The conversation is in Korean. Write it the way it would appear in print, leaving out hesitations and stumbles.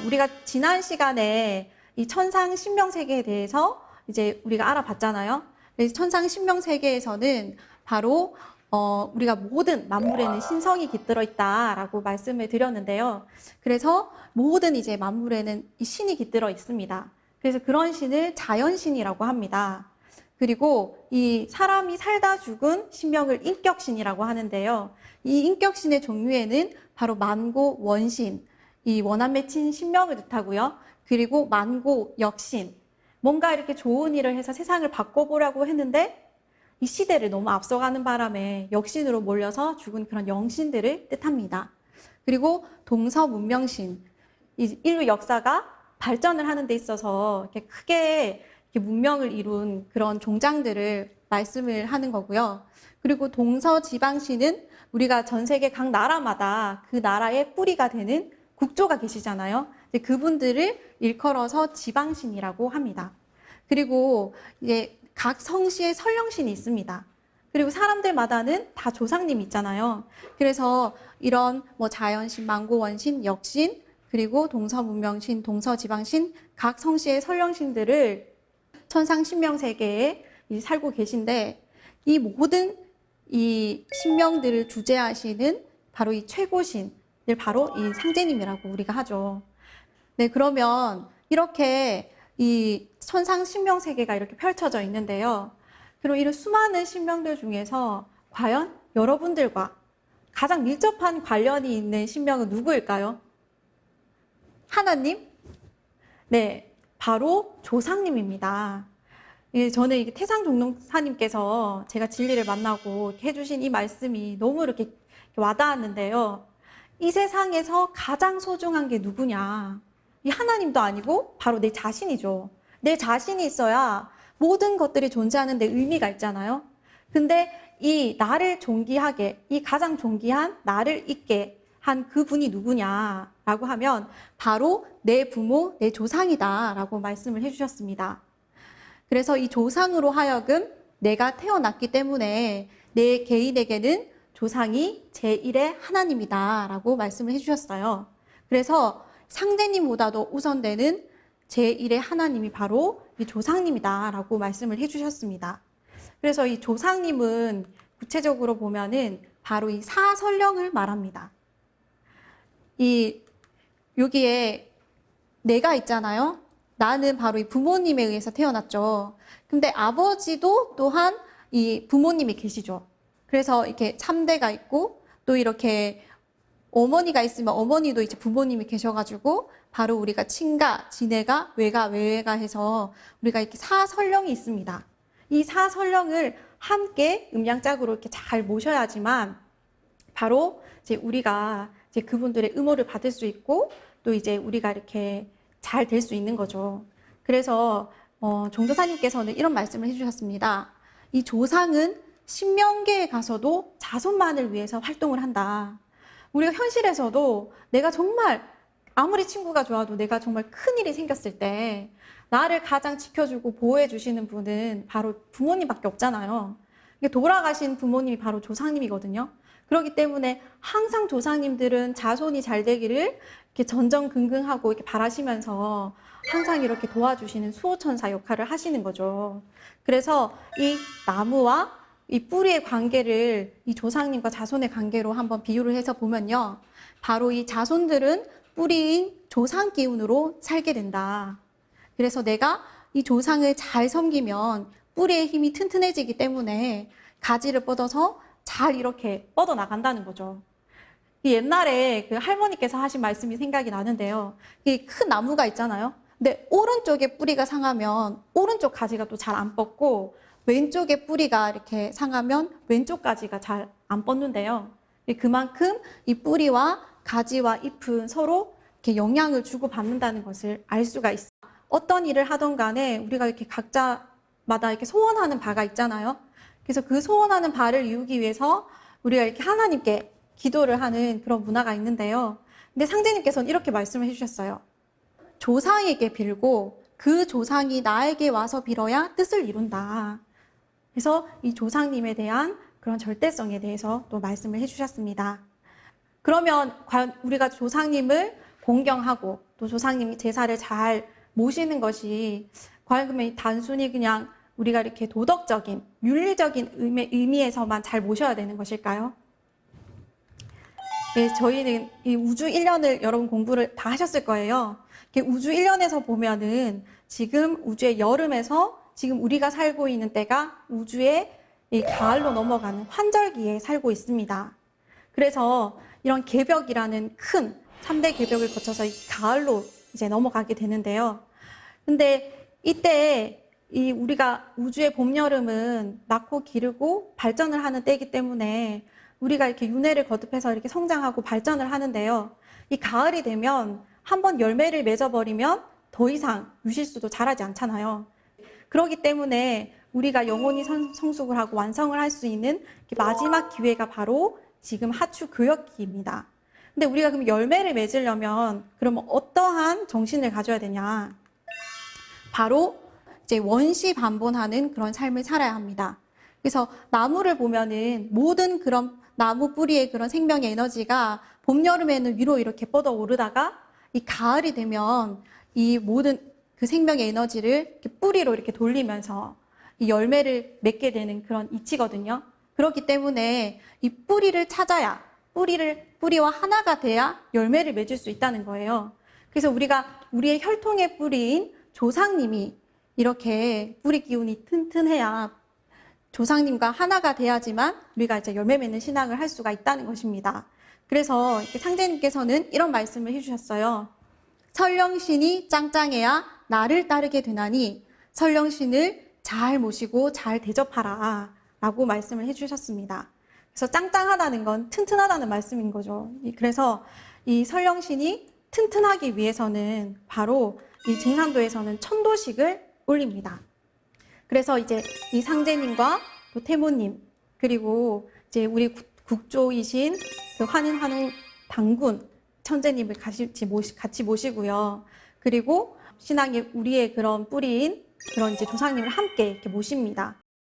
우리가 지난 시간에 이 천상 신명 세계에 대해서 이제 우리가 알아봤잖아요. 그래서 천상 신명 세계에서는 바로 우리가 모든 만물에는 신성이 깃들어 있다라고 말씀을 드렸는데요. 그래서 모든 이제 만물에는 이 신이 깃들어 있습니다. 그래서 그런 신을 자연신이라고 합니다. 그리고 이 사람이 살다 죽은 신명을 인격신이라고 하는데요. 이 인격신의 종류에는 바로 만고 원신, 이 원한 맺힌 신명을 뜻하고요. 그리고 만고 역신, 뭔가 이렇게 좋은 일을 해서 세상을 바꿔보려고 했는데 이 시대를 너무 앞서가는 바람에 역신으로 몰려서 죽은 그런 영신들을 뜻합니다. 그리고 동서문명신, 이 인류 역사가 발전을 하는 데 있어서 이렇게 크게 이렇게 문명을 이룬 그런 종장들을 말씀을 하는 거고요. 그리고 동서지방신은 우리가 전 세계 각 나라마다 그 나라의 뿌리가 되는 국조가 계시잖아요. 그분들을 일컬어서 지방신이라고 합니다. 그리고 이제 각 성씨의 설령신이 있습니다. 그리고 사람들마다는 다 조상님이 있잖아요. 그래서 이런 뭐 자연신, 만고원신, 역신, 그리고 동서문명신, 동서지방신, 각 성씨의 설령신들을 천상 신명세계에 살고 계신데 이 모든 이 신명들을 주재하시는 바로 이 최고신을 바로 이 상제님이라고 우리가 하죠. 네, 그러면 이렇게 이 천상 신명 세계가 이렇게 펼쳐져 있는데요. 그리고 이런 수많은 신명들 중에서 과연 여러분들과 가장 밀접한 관련이 있는 신명은 누구일까요? 하나님? 네, 바로 조상님입니다. 예, 저는 이게 태상종롱사님께서 제가 진리를 만나고 해주신 이 말씀이 너무 이렇게 와닿았는데요. 이 세상에서 가장 소중한 게 누구냐? 이 하나님도 아니고 바로 내 자신이죠. 내 자신이 있어야 모든 것들이 존재하는 데 의미가 있잖아요. 근데 이 나를 존귀하게, 이 가장 존귀한 나를 있게 한 그분이 누구냐라고 하면 바로 내 부모, 내 조상이다라고 말씀을 해주셨습니다. 그래서 이 조상으로 하여금 내가 태어났기 때문에 내 개인에게는 조상이 제1의 하나님이다라고 말씀을 해주셨어요. 그래서 상제님보다도 우선되는 제1의 하나님이 바로 이 조상님이다라고 말씀을 해주셨습니다. 그래서 이 조상님은 구체적으로 보면은 바로 이 사설령을 말합니다. 여기에 내가 있잖아요. 나는 바로 이 부모님에 의해서 태어났죠. 근데 아버지도 또한 이 부모님이 계시죠. 그래서 이렇게 참대가 있고 또 이렇게 어머니가 있으면 어머니도 이제 부모님이 계셔가지고 바로 우리가 친가, 지내가, 외가, 외외가 해서 우리가 이렇게 사설령이 있습니다. 이 사설령을 함께 음양짝으로 이렇게 잘 모셔야지만 바로 이제 우리가 이제 그분들의 의모를 받을 수 있고 또 이제 우리가 이렇게 잘 될 수 있는 거죠. 그래서 종도사님께서는 이런 말씀을 해주셨습니다. 이 조상은 신명계에 가서도 자손만을 위해서 활동을 한다. 우리가 현실에서도 내가 정말 아무리 친구가 좋아도 내가 정말 큰일이 생겼을 때 나를 가장 지켜주고 보호해 주시는 분은 바로 부모님밖에 없잖아요. 돌아가신 부모님이 바로 조상님이거든요. 그렇기 때문에 항상 조상님들은 자손이 잘 되기를 이렇게 전전긍긍하고 이렇게 바라시면서 항상 이렇게 도와주시는 수호천사 역할을 하시는 거죠. 그래서 이 나무와 이 뿌리의 관계를 이 조상님과 자손의 관계로 한번 비유를 해서 보면요. 바로 이 자손들은 뿌리인 조상 기운으로 살게 된다. 그래서 내가 이 조상을 잘 섬기면 뿌리의 힘이 튼튼해지기 때문에 가지를 뻗어서 잘 이렇게 뻗어나간다는 거죠. 옛날에 그 할머니께서 하신 말씀이 생각이 나는데요. 이 큰 나무가 있잖아요. 근데 오른쪽에 뿌리가 상하면 오른쪽 가지가 또 잘 안 뻗고 왼쪽에 뿌리가 이렇게 상하면 왼쪽 가지가 잘 안 뻗는데요. 그만큼 이 뿌리와 가지와 잎은 서로 이렇게 영향을 주고받는다는 것을 알 수가 있어요. 어떤 일을 하던 간에 우리가 이렇게 각자마다 이렇게 소원하는 바가 있잖아요. 그래서 그 소원하는 바를 이루기 위해서 우리가 이렇게 하나님께 기도를 하는 그런 문화가 있는데요. 근데 상제님께서는 이렇게 말씀을 해주셨어요. 조상에게 빌고 그 조상이 나에게 와서 빌어야 뜻을 이룬다. 그래서 이 조상님에 대한 그런 절대성에 대해서 또 말씀을 해주셨습니다. 그러면 과연 우리가 조상님을 공경하고 또 조상님 제사를 잘 모시는 것이 과연 그러면 단순히 그냥 우리가 이렇게 도덕적인, 윤리적인 의미에서만 잘 모셔야 되는 것일까요? 네, 저희는 이 우주 1년을 여러분 공부를 다 하셨을 거예요. 우주 1년에서 보면은 지금 우주의 여름에서 지금 우리가 살고 있는 때가 우주의 이 가을로 넘어가는 환절기에 살고 있습니다. 그래서 이런 개벽이라는 큰 3대 개벽을 거쳐서 이 가을로 이제 넘어가게 되는데요. 근데 이때 이 우리가 우주의 봄, 여름은 낳고 기르고 발전을 하는 때이기 때문에 우리가 이렇게 윤회를 거듭해서 이렇게 성장하고 발전을 하는데요. 이 가을이 되면 한번 열매를 맺어버리면 더 이상 유실수도 자라지 않잖아요. 그렇기 때문에 우리가 영원히 성숙을 하고 완성을 할 수 있는 마지막 기회가 바로 지금 하추 교역기입니다. 근데 우리가 그럼 열매를 맺으려면 그러면 어떠한 정신을 가져야 되냐? 바로 이제 원시 반본하는 그런 삶을 살아야 합니다. 그래서 나무를 보면은 모든 그런 나무 뿌리의 그런 생명의 에너지가 봄, 여름에는 위로 이렇게 뻗어 오르다가 이 가을이 되면 이 모든 그 생명의 에너지를 이렇게 뿌리로 이렇게 돌리면서 이 열매를 맺게 되는 그런 이치거든요. 그렇기 때문에 이 뿌리를 찾아야 뿌리와 하나가 돼야 열매를 맺을 수 있다는 거예요. 그래서 우리가 우리의 혈통의 뿌리인 조상님이 이렇게 뿌리 기운이 튼튼해야 조상님과 하나가 돼야지만 우리가 이제 열매 맺는 신앙을 할 수가 있다는 것입니다. 그래서 상제님께서는 이런 말씀을 해주셨어요. 설령신이 짱짱해야 나를 따르게 되나니 설령신을 잘 모시고 잘 대접하라 라고 말씀을 해주셨습니다. 그래서 짱짱하다는 건 튼튼하다는 말씀인 거죠. 그래서 이 설령신이 튼튼하기 위해서는 바로 이 증산도에서는 천도식을 올립니다. 그래서 이제 이 상제님과 또 태모님 그리고 이제 우리 국조이신 그 환인 당군 천재님을 같이 모시고요. 그리고 신앙의 우리의 그런 뿌리인 그런 이제 조상님을 함께 이렇게 모십니다.